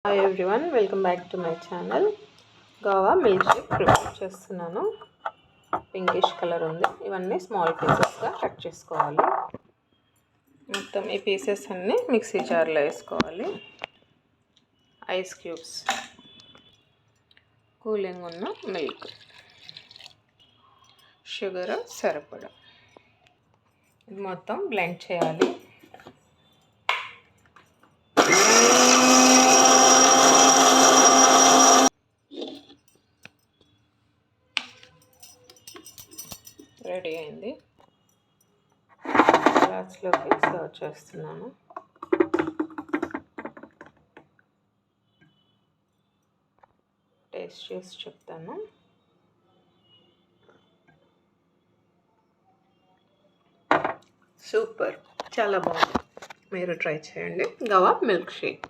Hi everyone, welcome back to my channel. Goa milk shake prepare చేస్తున్నాను. Pinkish colour ఉంది. ఇవన్నీ small పీసెస్గా cut చేసుకోవాలి. మొత్తం ఈ పీసెస్ అన్నీ మిక్సీ జార్లో వేసుకోవాలి. ఐస్ క్యూబ్స్, కూలింగ్ ఉన్న మిల్క్, షుగర్ సరిపడా, ఇది మొత్తం బ్లెండ్ చేయాలి. రెడీ అయింది. గ్లాస్లోకి సర్వ్ చేస్తున్నాను. టేస్ట్ చేసి చెప్తాను. సూపర్, చాలా బాగుంది. మీరు ట్రై చేయండి. Goa milk shake.